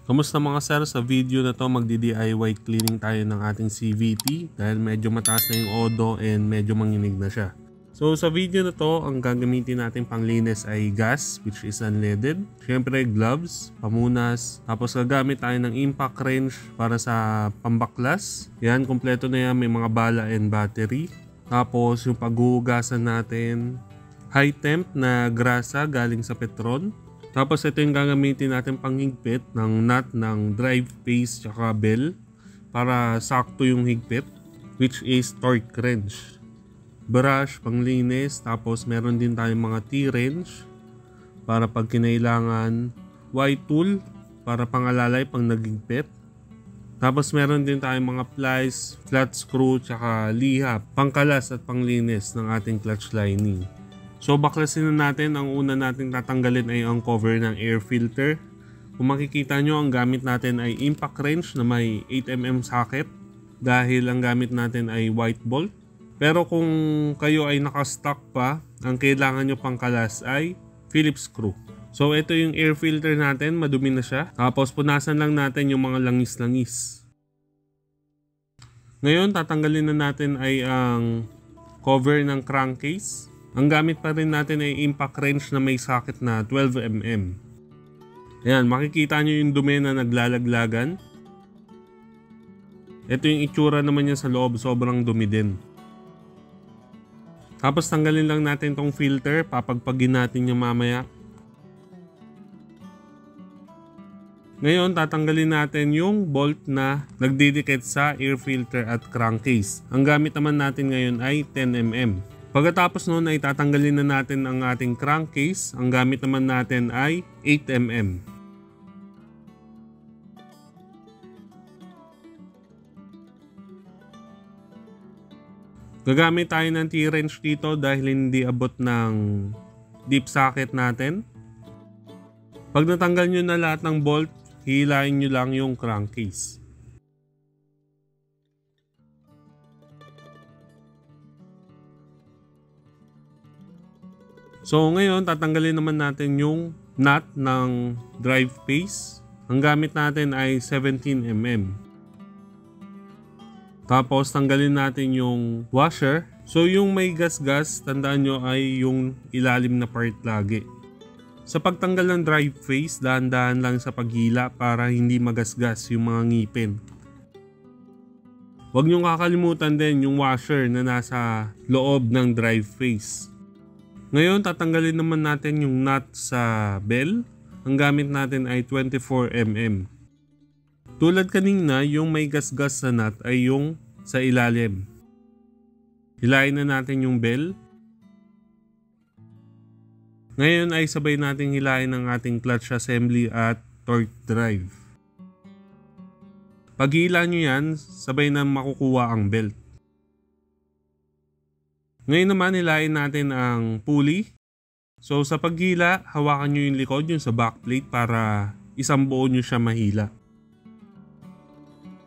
Kamusta mga sir? Sa video na to magdi-DIY cleaning tayo ng ating CVT dahil medyo mataas na yung odo and medyo manginig na siya. So sa video na to, ang gagamitin natin panglinis ay gas which is unleaded. Syempre gloves, pamunas, tapos gagamit tayo ng impact wrench para sa pambaklas. Yan, kompleto na yan, may mga bala and battery. Tapos yung paghuhugasan natin, high temp na grasa galing sa Petron. Tapos ito yung gagamitin natin panghigpit ng nut ng drive phase tsaka bell para sakto yung higpit, which is torque wrench. Brush panglinis, tapos meron din tayong mga T-wrench para pag kinailangan, Y-tool para pangalalay pang naghigpit. Tapos meron din tayong mga plies, flat screw tsaka liha, pangkalas at panglinis ng ating clutch lining. So baklasin na natin, ang una nating tatanggalin ay ang cover ng air filter. Kung makikita nyo, ang gamit natin ay impact wrench na may 8mm socket dahil ang gamit natin ay white bolt. Pero kung kayo ay nakastock pa, ang kailangan nyo pangkalas ay Phillips screw. So ito yung air filter natin, madumi na siya. Tapos punasan lang natin yung mga langis-langis. Ngayon tatanggalin na natin ay ang cover ng crankcase. Ang gamit pa rin natin ay impact wrench na may socket na 12mm. Ayan, makikita nyo yung dumi na naglalaglagan. Ito yung itsura naman niya sa loob, sobrang dumi din. Tapos tanggalin lang natin tong filter, papagpagin natin yung mamaya. Ngayon, tatanggalin natin yung bolt na nagdidikit sa air filter at crankcase. Ang gamit naman natin ngayon ay 10mm. Pagkatapos nun ay tatanggalin na natin ang ating crankcase. Ang gamit naman natin ay 8mm. Gagamit tayo ng T-wrench dito dahil hindi abot ng deep socket natin. Pag natanggal nyo na lahat ng bolt, hilahin nyo lang yung crankcase. So ngayon, tatanggalin naman natin yung nut ng drive phase. Ang gamit natin ay 17mm. Tapos tanggalin natin yung washer. So yung may gas-gas, tandaan nyo ay yung ilalim na part lagi. Sa pagtanggal ng drive phase, dahan-dahan lang sa paghila para hindi magasgas yung mga ngipin. Huwag nyo kakalimutan din yung washer na nasa loob ng drive phase. Ngayon, tatanggalin naman natin yung nut sa bell. Ang gamit natin ay 24mm. Tulad kanina, yung may gasgas sa nut ay yung sa ilalim. Hilahin na natin yung bell. Ngayon ay sabay nating hilahin ang ating clutch assembly at torque drive. Pag hila nyo yan, sabay na makukuha ang belt. Ngayon naman hilahin natin ang pulley. So sa paghila, hawakan nyo yung likod, yung sa backplate para isang buo nyo siya mahila.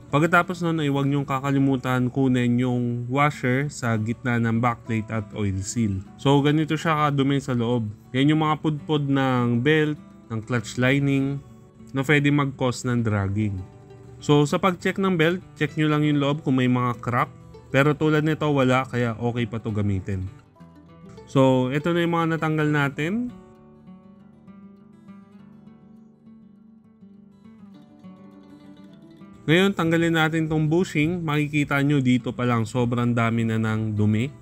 Pagkatapos nun ay huwag nyong kakalimutan kunin yung washer sa gitna ng backplate at oil seal. So ganito siya kadumi sa loob. Yan yung mga pudpod ng belt, ng clutch lining na pwede mag-cause ng dragging. So sa pag-check ng belt, check nyo lang yung loob kung may mga crack. Pero tulad nito wala, kaya okay pa to gamitin. So ito na yung mga natanggal natin. Ngayon tanggalin natin tong bushing. Makikita nyo dito pa lang sobrang dami na ng dumi.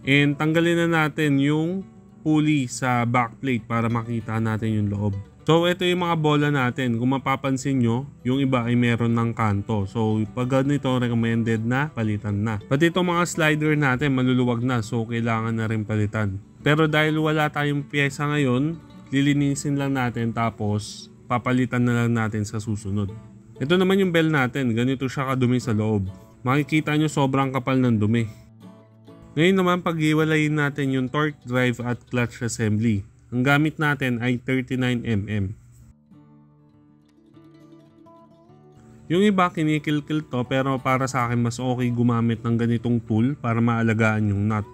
And tanggalin na natin yung pulley sa backplate para makita natin yung loob. So ito yung mga bola natin. Kung mapapansin nyo, yung iba ay meron ng kanto. So pag ganito, recommended na palitan na. Pati itong mga slider natin maluluwag na, so kailangan na rin palitan. Pero dahil wala tayong pyesa ngayon, lilinisin lang natin tapos papalitan na lang natin sa susunod. Ito naman yung bell natin. Ganito siya kadumi sa loob. Makikita nyo sobrang kapal ng dumi. Ngayon naman pag-iwalayin natin yung torque drive at clutch assembly. Ang gamit natin ay 39mm. Yung iba kinikil-kil to, pero para sa akin mas okay gumamit ng ganitong tool para maalagaan yung nut.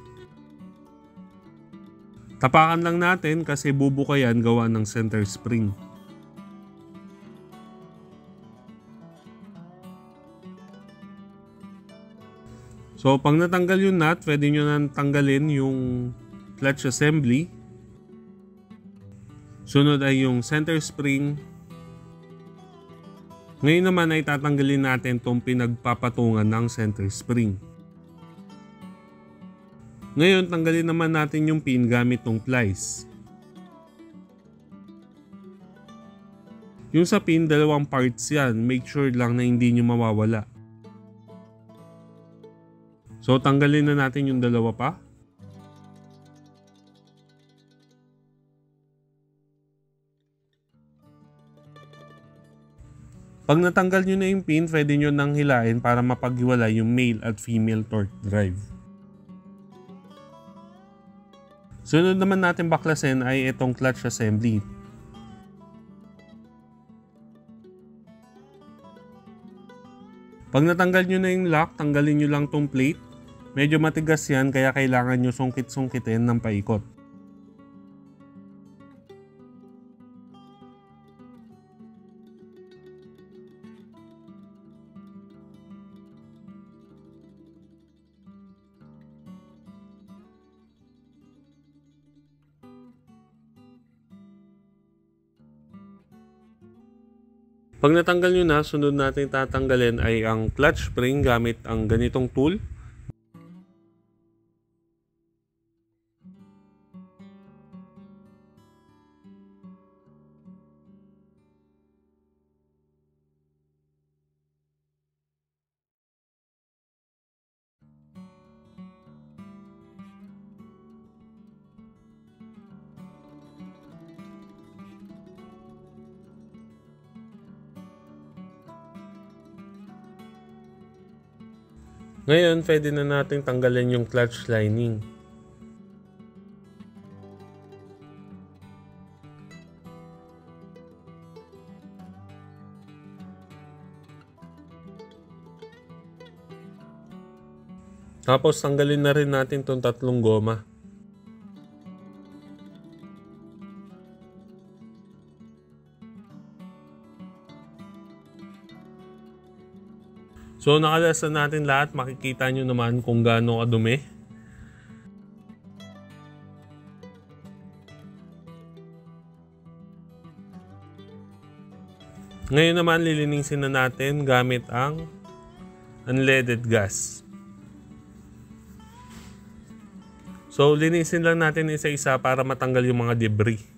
Tapakan lang natin kasi bubuka yan gawa ng center spring. So pag natanggal yung nut, pwede nyo na tanggalin yung clutch assembly. Sunod ay yung center spring. Ngayon naman ay tatanggalin natin itong pinagpapatungan ng center spring. Ngayon tanggalin naman natin yung pin gamit ng plies. Yung sa pin, dalawang parts yan. Make sure lang na hindi nyo mawawala. So tanggalin na natin yung dalawa pa. Pag natanggal nyo na yung pin, pwede nyo nang hilain para mapaghiwalay yung male at female torque drive. Sunod naman natin baklasin ay itong clutch assembly. Pag natanggal nyo na yung lock, tanggalin nyo lang tong plate. Medyo matigas yan kaya kailangan nyo sungkit-sungkitin ng paikot. Pag natanggal nyo na, sunod natin tatanggalin ay ang clutch spring gamit ang ganitong tool. Ngayon, pwede na natin tanggalin yung clutch lining. Tapos tanggalin na rin natin itong tatlong goma. So nakalasan natin lahat, makikita nyo naman kung gaano kadumi. Ngayon naman lilinisin na natin gamit ang unleaded gas. So linisin lang natin isa-isa para matanggal yung mga debris.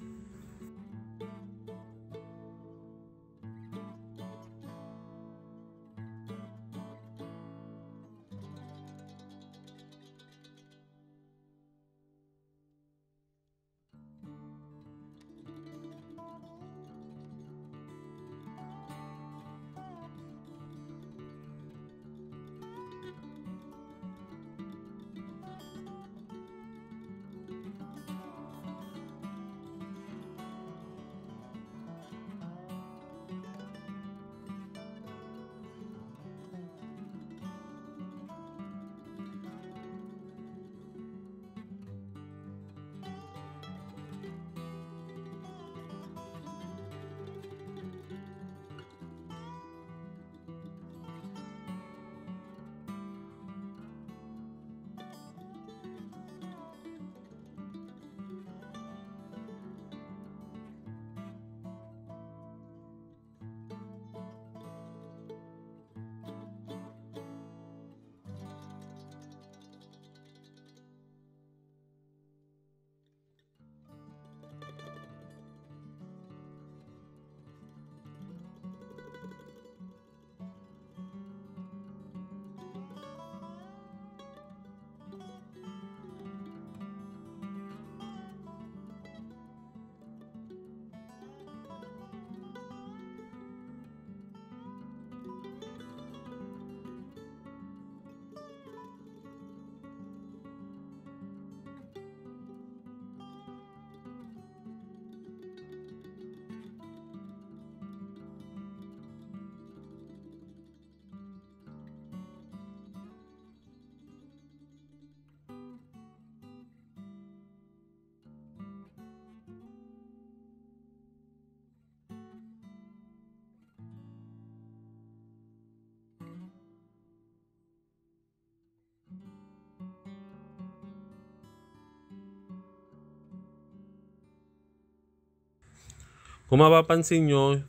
Kung mapapansin nyo,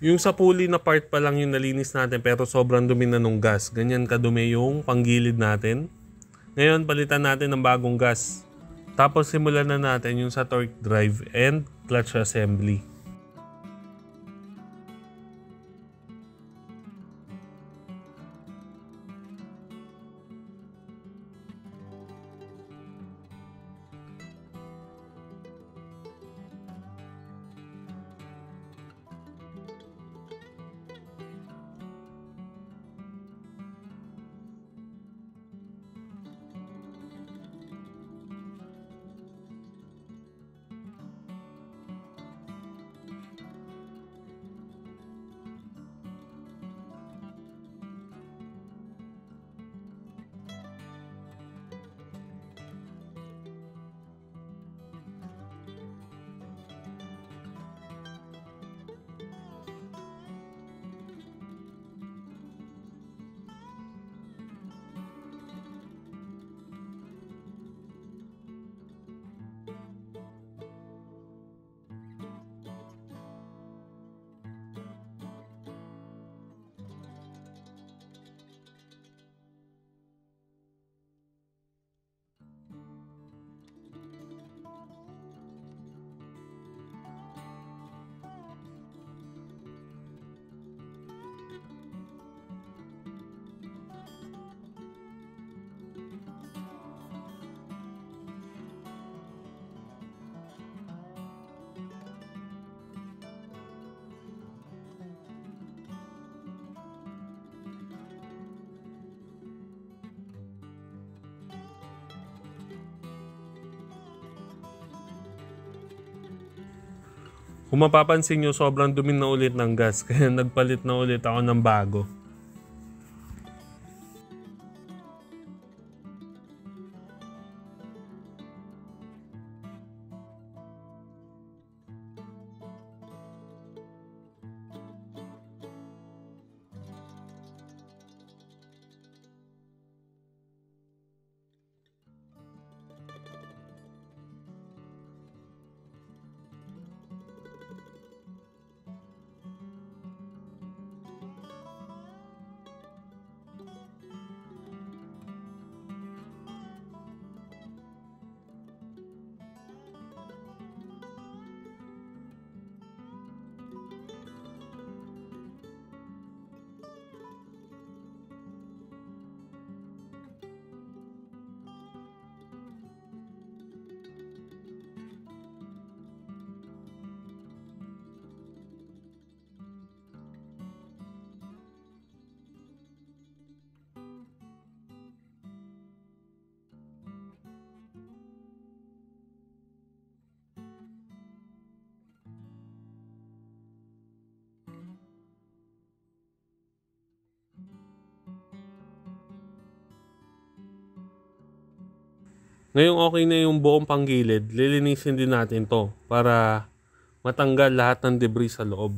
yung sa pulley na part pa lang yung nalinis natin pero sobrang dumi na nung gas. Ganyan kadumi yung panggilid natin. Ngayon, palitan natin ng bagong gas. Tapos simulan na natin yung sa torque drive and clutch assembly. Kung mapapansin nyo, sobrang dumi na ulit ng gas. Kaya nagpalit na ulit ako ng bago. Ngayong okay na yung buong panggilid, lilinisin din natin to para matanggal lahat ng debris sa loob.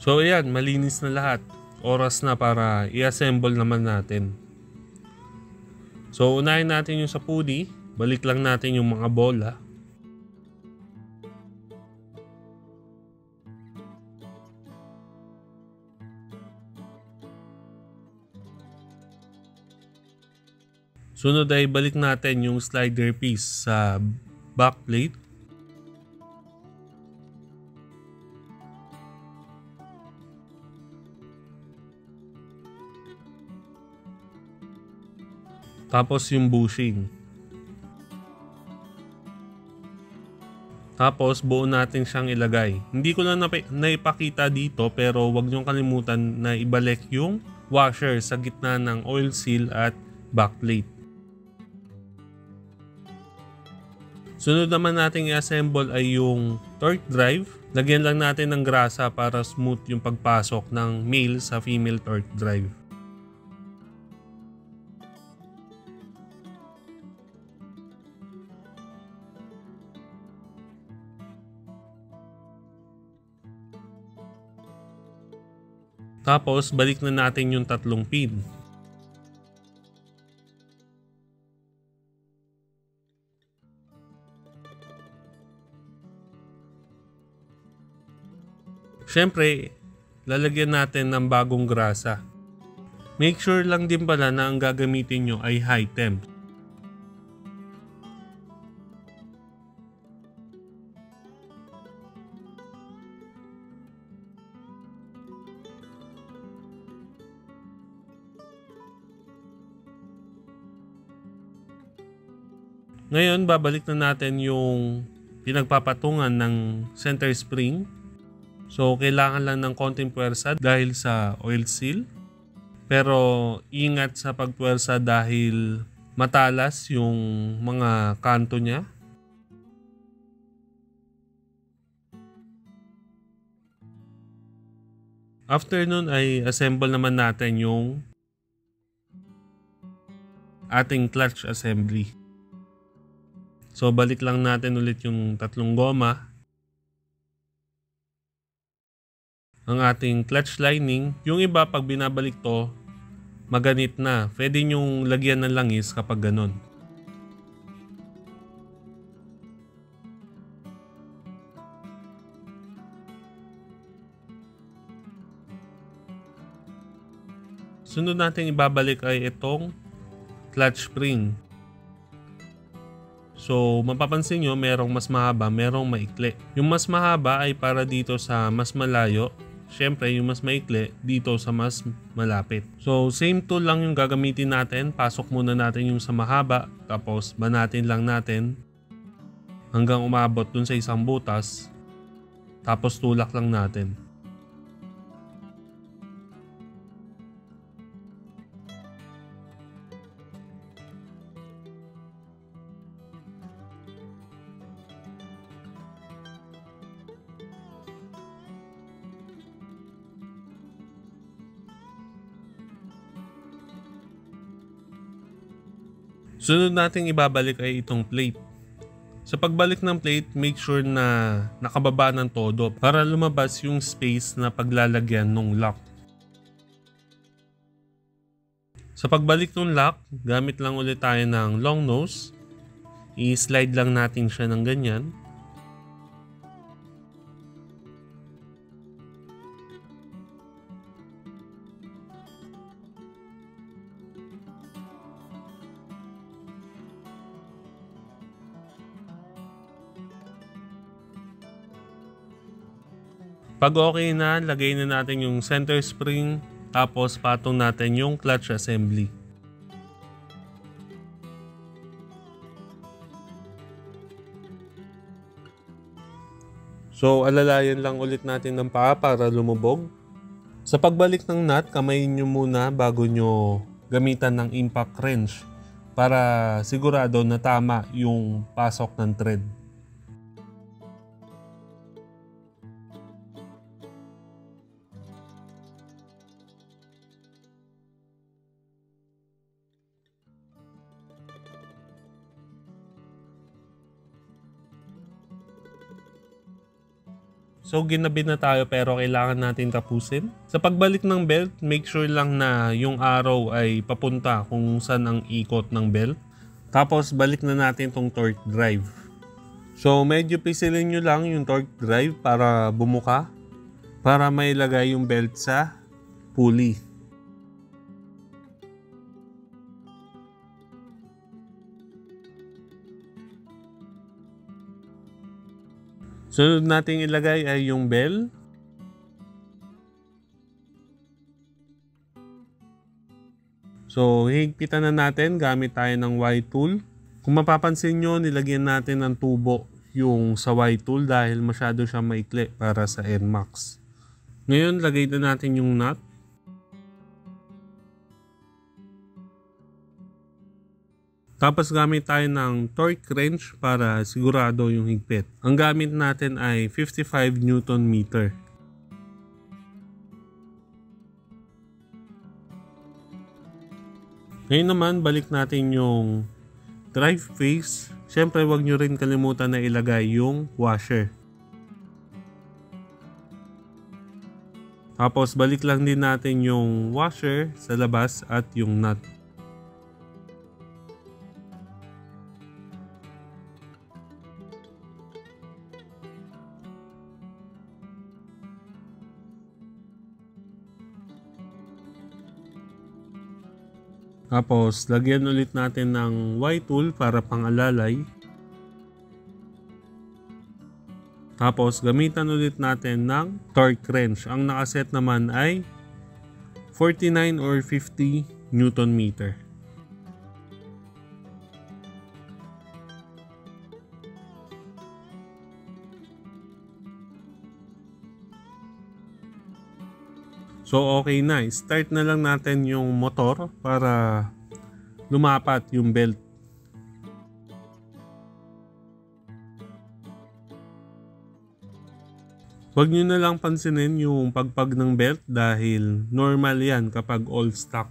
So ayan, malinis na lahat. Oras na para i-assemble naman natin. So unahin natin yung sa pulley. Balik lang natin yung mga bola. Sunod ay balik natin yung slider piece sa backplate. Tapos yung bushing. Tapos buo natin siyang ilagay. Hindi ko lang naipakita dito pero wag niyong kalimutan na ibalik yung washer sa gitna ng oil seal at backplate. Sunod naman natin i-assemble ay yung torque drive. Lagyan lang natin ng grasa para smooth yung pagpasok ng male sa female torque drive. Tapos, balik na natin yung tatlong pin. Siyempre, lalagyan natin ng bagong grasa. Make sure lang din pala na ang gagamitin nyo ay high temp. Ngayon, babalik na natin yung pinagpapatungan ng center spring. So, kailangan lang ng konting puwersa dahil sa oil seal. Pero, ingat sa pagpuwersa dahil matalas yung mga kanto niya. After nun ay assemble naman natin yung ating clutch assembly. So, balik lang natin ulit yung tatlong goma. Ang ating clutch lining. Yung iba, pag binabalik to, maganit na. Pwede nyong lagyan ng langis kapag ganon. Sunod natin ibabalik ay itong clutch spring. So, mapapansin nyo, merong mas mahaba, merong maikli. Yung mas mahaba ay para dito sa mas malayo. Siyempre, yung mas maikli dito sa mas malapit. So, same tool lang yung gagamitin natin. Pasok muna natin yung sa mahaba. Tapos, banatin lang natin hanggang umabot dun sa isang butas. Tapos, tulak lang natin. Sunod nating ibabalik ay itong plate. Sa pagbalik ng plate, make sure na nakababa ng todo para lumabas yung space na paglalagyan ng lock. Sa pagbalik ng lock, gamit lang ulit tayo ng long nose. I-slide lang natin siya ng ganyan. Pag okay na, lagay na natin yung center spring, tapos patong natin yung clutch assembly. So, alalayan lang ulit natin ng paa para lumubog. Sa pagbalik ng nut, kamayin nyo muna bago nyo gamitan ng impact wrench para sigurado na tama yung pasok ng thread. So, ginabi na tayo pero kailangan natin tapusin. Sa pagbalik ng belt, make sure lang na yung arrow ay papunta kung saan ang ikot ng belt. Tapos, balik na natin tong torque drive. So, medyo pisilin nyo lang yung torque drive para bumuka. Para mailagay yung belt sa pulley. Sunod nating ilagay ay yung bell. So higpitan na natin gamit tayo ng Y-tool. Kung mapapansin nyo, nilagyan natin ng tubo yung sa Y-tool dahil masyado siya maikli para sa NMAX. Ngayon, lagay na natin yung nut. Tapos gamit tayo ng torque wrench para sigurado yung higpit. Ang gamit natin ay 55 Newton meter. Ngayon naman, balik natin yung drive face. Siyempre, huwag nyo rin kalimutan na ilagay yung washer. Tapos, balik lang din natin yung washer sa labas at yung nut. Tapos, lagyan ulit natin ng Y-tool para pangalalay. Tapos, gamitan ulit natin ng torque wrench. Ang nakaset naman ay 49 or 50 Newton meter. So okay na, start na lang natin yung motor para lumapat yung belt. Huwag nyo na lang pansinin yung pagpag ng belt dahil normal yan kapag all stock.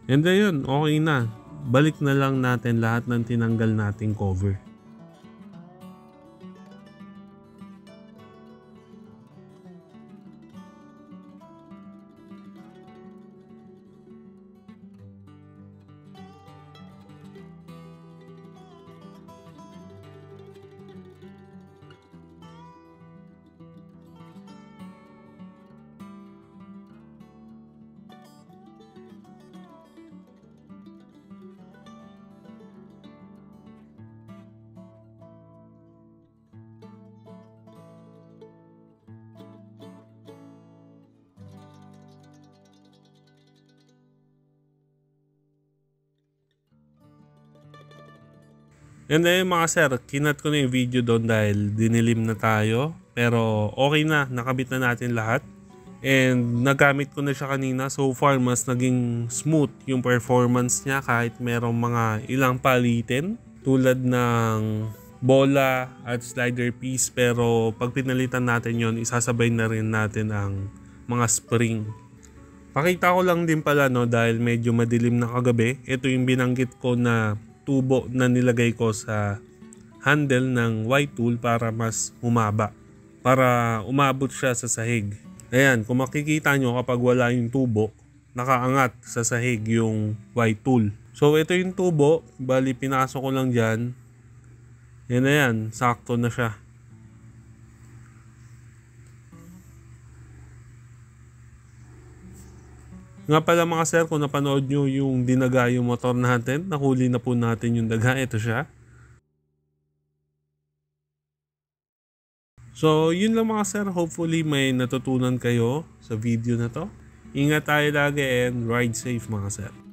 And ayun, okay na. Balik na lang natin lahat ng tinanggal nating cover. And then mga sir, kinat ko na yung video doon dahil dinilim na tayo. Pero okay na, nakabit na natin lahat. And nagamit ko na siya kanina. So far, mas naging smooth yung performance niya kahit merong mga ilang palitin. Tulad ng bola at slider piece. Pero pag pinalitan natin yon, isasabay na rin natin ang mga spring. Pakita ko lang din pala dahil medyo madilim na kagabi. Ito yung binanggit ko na tubo na nilagay ko sa handle ng Y-tool para mas humaba. Para umabot siya sa sahig. Ayan, kung makikita nyo kapag wala yung tubo, nakaangat sa sahig yung Y-tool. So ito yung tubo, bali pinasok ko lang dyan. Yan na yan, sakto na siya. Nga pala mga sir, kung napanood nyo yung dinaga yung motor natin, nahuli na po natin yung daga. Ito siya. So, yun lang mga sir. Hopefully may natutunan kayo sa video na to. Ingat tayo lagi and ride safe mga sir.